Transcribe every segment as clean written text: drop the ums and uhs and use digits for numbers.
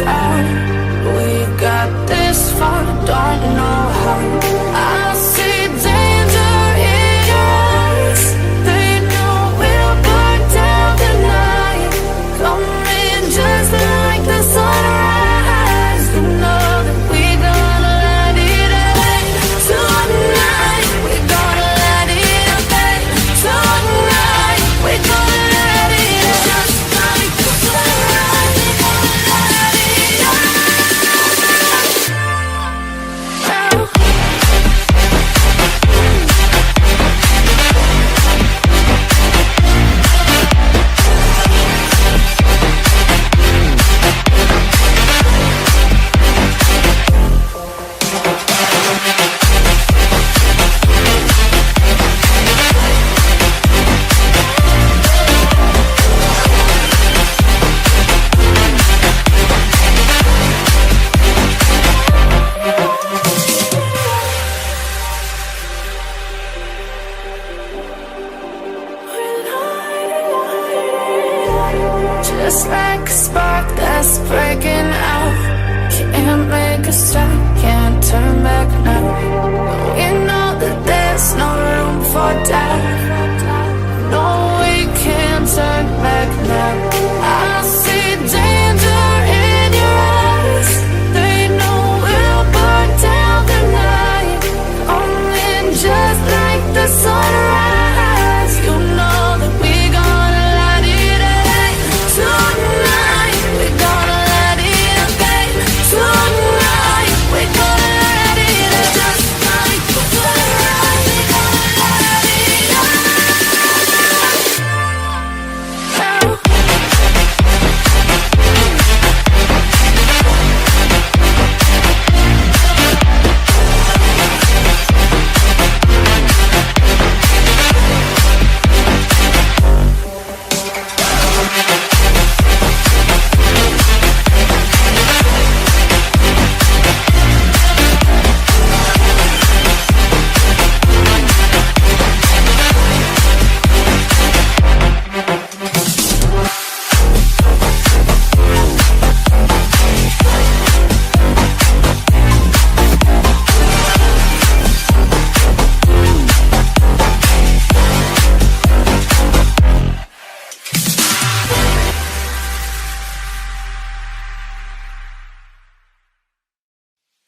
us out. We got this far, don't know how. I see danger in your eyes. They know we'll burn down the night. Coming just like the sunrise. You know that we gonna let it rain. Tonight, we gonna let it rain. Tonight, we gonna let it rain. Just like the sunrise, we gonna let it rain. Just like a spark that's breaking out. Can't make a stop, can't turn back now. We know that there's no room for doubt. No, we can't turn back now. I see danger in your eyes. They know we'll burn down the night. Coming just like the sunrise. You know that we gonna let it rain. Tonight, we gonna let it rain. Tonight, we gonna let it rain. Just like the sunrise, we gonna let it rain.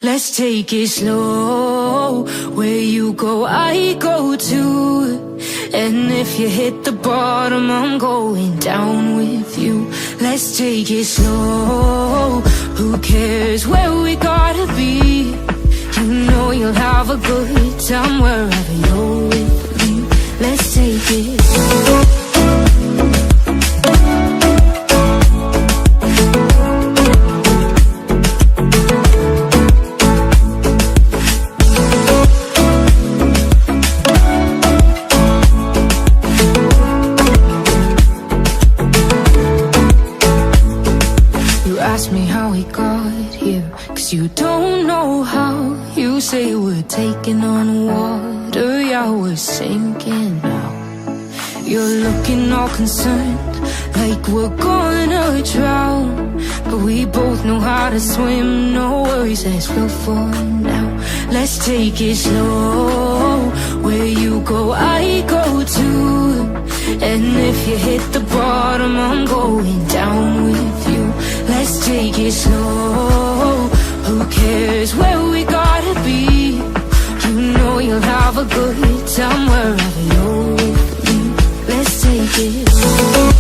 Let's take it slow. Where you go, I go too. And if you hit the bottom, I'm going down with you. Let's take it slow. Who cares where we gotta be? You know you'll have a good time wherever you're with me. Let's take it slow. Ask me how we got here, 'cause you don't know how. You say we're taking on water, yeah, we're sinking now. You're looking all concerned, like we're gonna drown. But we both know how to swim, no worries, let's go for now. Let's take it slow. Where you go, I go too. And if you hit the bottom, I'm going down with you. Let's take it slow. Who cares where we gotta be? You know you'll have a good time wherever you're with me. Let's take it slow.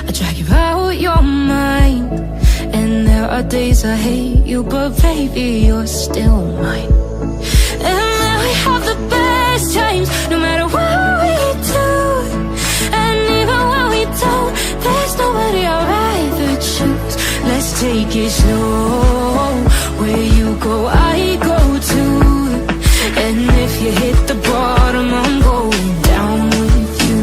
I drag you out your mind, and there are days I hate you, but baby, you're still mine. And then we have the best times, no matter what we do. And even when we don't, there's nobody I'd rather choose. Let's take it slow. Where you go, I go too. And if you hit the bottom, I'm going down with you.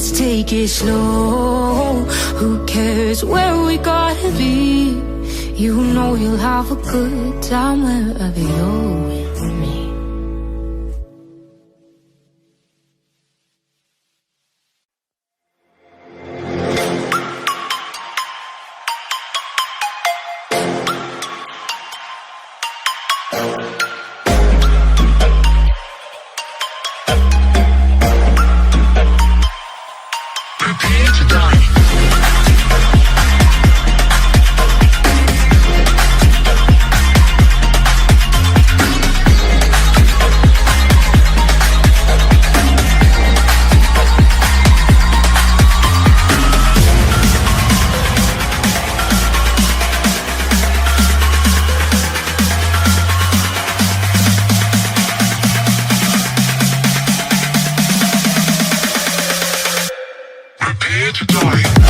let's take it slow. Who cares where we gotta be? You know you'll have a good time wherever you're with me. Prepare to die.